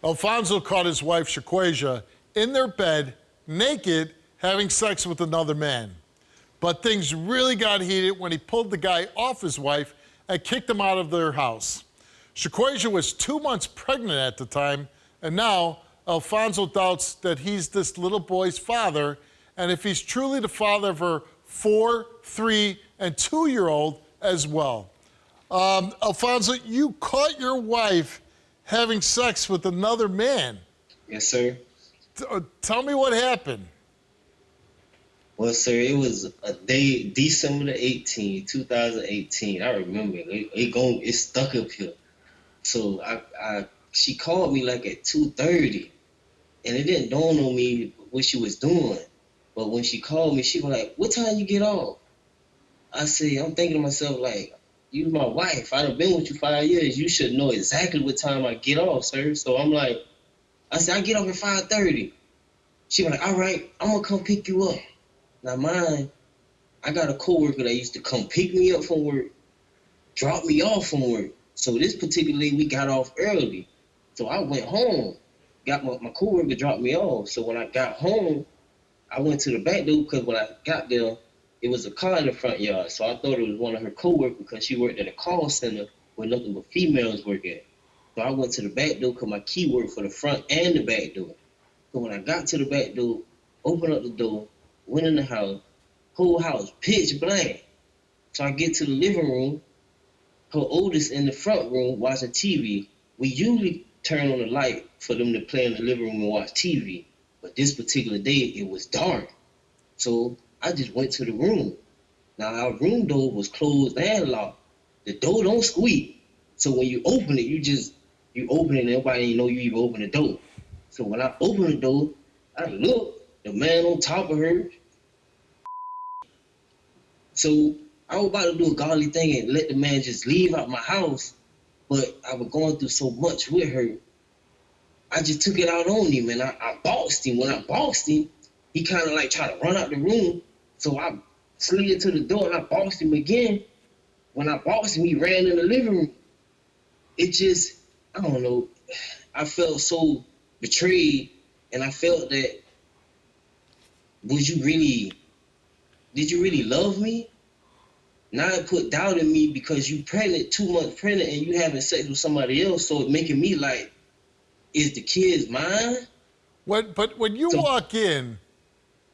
Alfonzo caught his wife, Shaquaysia, in their bed, naked, having sex with another man. But things really got heated when he pulled the guy off his wife and kicked him out of their house. Shaquaysia was 2 months pregnant at the time, and now Alfonzo doubts that he's this little boy's father, and if he's truly the father of her 4, 3, and 2-year-old as well. Alfonzo, you caught your wife having sex with another man. Yes, sir. Tell me what happened. Well, sir, it was a day, December the 18th, 2018. I remember it stuck up here. So she called me like at 2:30, and it didn't dawn on me what she was doing. But when she called me, she was like, "What time you get off?" I said, I'm thinking to myself, like, you my wife. I'd have been with you 5 years. You should know exactly what time I get off, sir. So I'm like, I said, I get off at 5:30. She was like, all right, I'm going to come pick you up. Now, mine, I got a coworker that used to come pick me up from work, drop me off from work. So this particular day, we got off early. So I went home, got my coworker dropped me off. So when I got home, I went to the back door because when I got there, it was a car in the front yard. So I thought it was one of her coworkers because she worked at a call center where nothing but females work at. So I went to the back door because my key worked for the front and the back door. So when I got to the back door, opened up the door, went in the house, whole house pitch black. So I get to the living room, her oldest in the front room watching TV. We usually turn on the light for them to play in the living room and watch TV. But this particular day, it was dark. So I just went to the room. Now, our room door was closed and locked. The door don't squeak. So when you open it, you open it and nobody know you even open the door. So when I opened the door, I looked, the man on top of her. So I was about to do a godly thing and let the man just leave out my house, but I was going through so much with her. I just took it out on him and I boxed him. When I boxed him, he kind of like tried to run out the room. So I slid to the door and I boxed him again. When I boxed him, he ran in the living room. It just, I don't know, I felt so betrayed, and I felt that, did you really love me? Now it put doubt in me because you pregnant, 2 months pregnant, and you having sex with somebody else, so it making me like, is the kid mine? But when you walk in,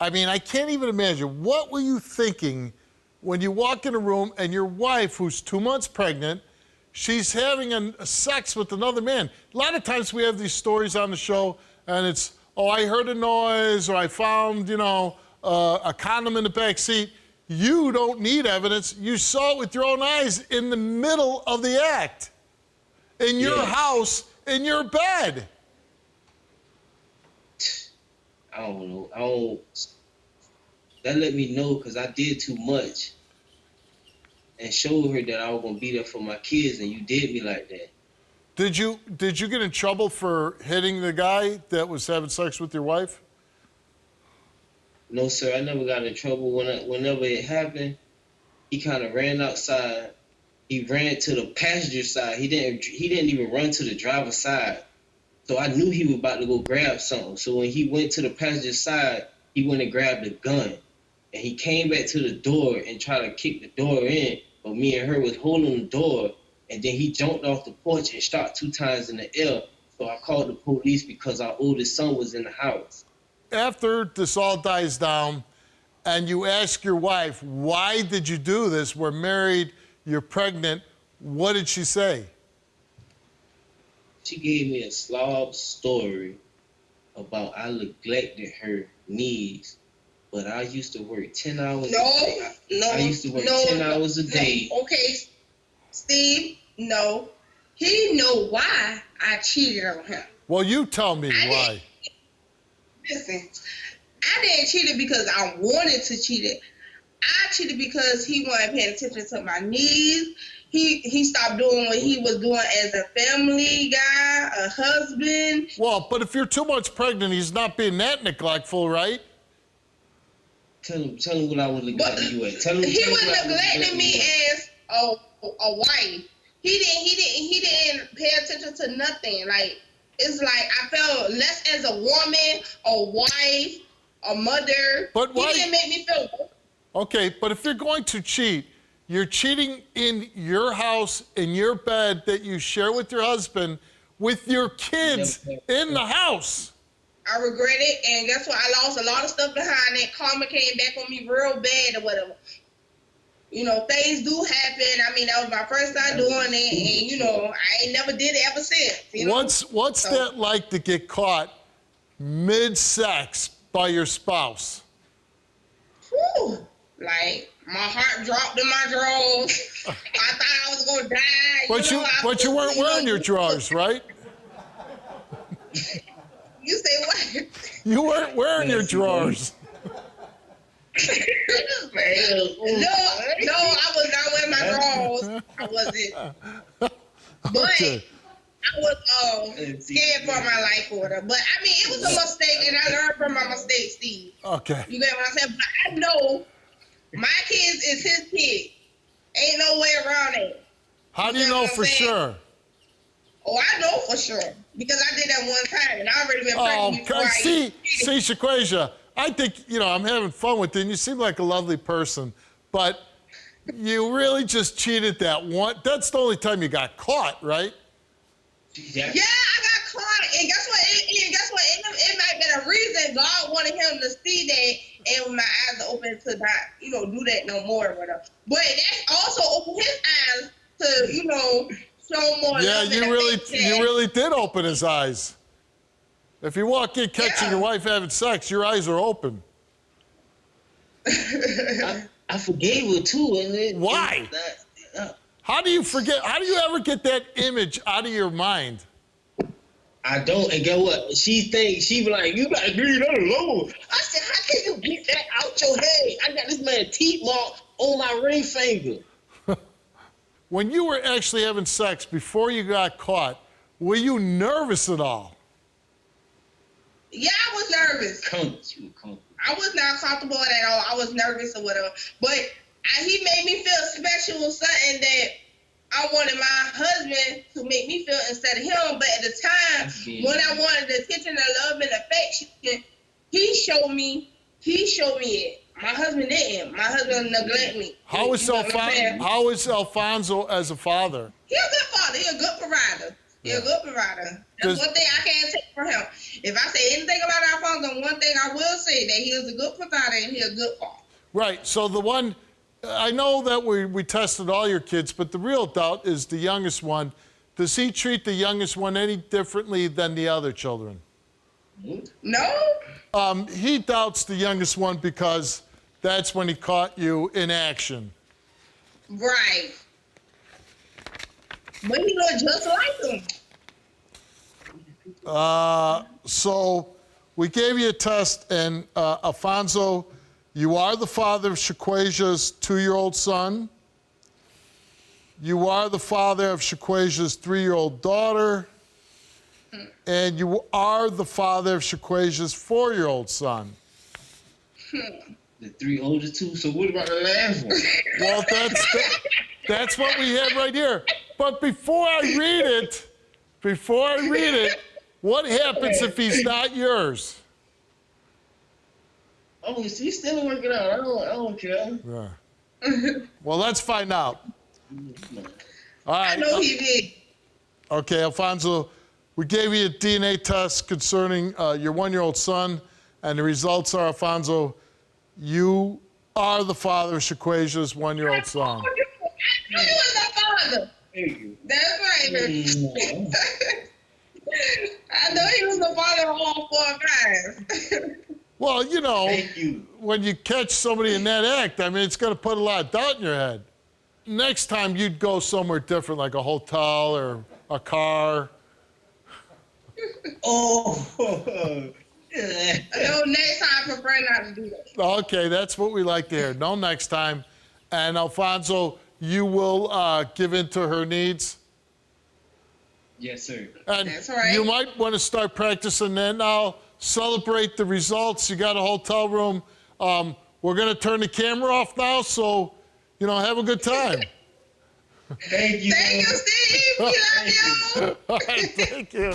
I mean, I can't even imagine. What were you thinking when you walk in a room and your wife, who's 2 months pregnant, she's having a sex with another man? A lot of times we have these stories on the show, and it's, oh, I heard a noise, or I found, a condom in the back seat. You don't need evidence. You saw it with your own eyes in the middle of the act, in your house, in your bed. I don't know. That let me know because I did too much and showed her that I was gonna be there for my kids, and you did me like that. Did you get in trouble for hitting the guy that was having sex with your wife? No, sir. I never got in trouble. Whenever it happened, he kind of ran outside. He ran to the passenger side. He didn't even run to the driver's side. So I knew he was about to go grab something. So when he went to the passenger side, he went and grabbed a gun. And he came back to the door and tried to kick the door in. But me and her was holding the door. And then he jumped off the porch and shot 2 times in the air. So I called the police because our oldest son was in the house. After this all dies down and you ask your wife, why did you do this? We're married, you're pregnant. What did she say? She gave me a slob story about I neglected her needs, but I used to work 10 hours a day. I used to work 10 hours a day. Okay, Steve, no. He know why I cheated on him. Well, you tell me why. Listen, I didn't cheat it because I wanted to cheat it. I cheated because he wasn't paying attention to my needs. He stopped doing what he was doing as a family guy, a husband. Well, but if you're 2 months pregnant, he's not being that neglectful, right? Tell him what I was neglecting you at. Tell him. He was neglecting me as a wife. He didn't pay attention to nothing. Like, it's like I felt less as a woman, a wife, a mother. But why? He didn't make me feel. Okay, but if you're going to cheat, you're cheating in your house, in your bed that you share with your husband, with your kids in the house. I regret it, and guess what? I lost a lot of stuff behind it. Karma came back on me real bad or whatever. You know, things do happen. I mean, that was my first time doing it, and, you know, I ain't never did it ever since. You know? What's that like to get caught mid-sex by your spouse? Whew. Like, my heart dropped in my drawers. I thought I was going to die. But you weren't wearing your drawers, right? You say what? You weren't wearing your drawers. No, I was not wearing my drawers. I wasn't. But Okay. I was scared for my life for her. But I mean, it was a mistake, and I learned from my mistake, Steve. Okay. You get what I'm saying? But I know my kids is his kid. Ain't no way around it. How do you know for sure? Oh, I know for sure because I did that one time, and I already been pregnant before see, Shaquaysia, I think, you know, I'm having fun with you, and you seem like a lovely person, but you really just cheated that one. That's the only time you got caught, right? Yeah, I got caught, and guess what? It might have been a reason God wanted him to see that, and my eyes are open to not, you know, do that no more or whatever. But that also opened his eyes to, you know, show more. Yeah, love you really did open his eyes. If you walk in catching your wife having sex, your eyes are open. I forgave her too, and Why? How do you forget? How do you ever get that image out of your mind? I don't, and guess what? She be like, you gotta leave that alone. I said, how can you get that out your head? I got this man teeth mark on my ring finger. When you were actually having sex before you got caught, were you nervous at all? Yeah, I was nervous. I was not comfortable at all. I was nervous or whatever. But he made me feel special with something that I wanted my husband to make me feel instead of him. But at the time, when I wanted the attention and love and affection, he showed me it. My husband didn't. My husband neglected me. How is Alfonso as a father? He's a good father. He's a good provider. He's a good provider. That's one thing I can't take from him. If I say anything about Alfonso, one thing I will say that he is a good provider and he's a good father. Right. So the one, I know that we tested all your kids, but the real doubt is the youngest one. Does he treat the youngest one any differently than the other children? No. He doubts the youngest one because that's when he caught you in action. Right. But he looked just like him. So we gave you a test, and Alfonso, you are the father of Shaquaysia's 2-year-old son. You are the father of Shaquaysia's 3-year-old daughter. And you are the father of Shaquaysia's 4-year-old son. The 3 older two, so what about the last one? Well, that's what we have right here. But before I read it, what happens if he's not yours? Oh, he's still working out. I don't care. Yeah. Well, let's find out. All right. I know he did. Okay, Alfonso, we gave you a DNA test concerning your 1-year-old son, and the results are, Alfonso, you are the father of Shaquaysia's 1-year-old son. I knew you was the father. Thank you. That's right. I know he was the father of all 4 guys. Well, you know, Thank you. when you catch somebody in that act, I mean, it's going to put a lot of doubt in your head. Next time you'd go somewhere different, like a hotel or a car. Oh. No, next time I prefer not to do that. Okay, that's what we like to hear. No next time. And Alfonso, you will give in to her needs? Yes, sir. And That's right. you might want to start practicing that now. Celebrate the results. You got a hotel room. We're going to turn the camera off now, so, you know, have a good time. Thank you. Thank you, Steve. We love you. All right, thank you.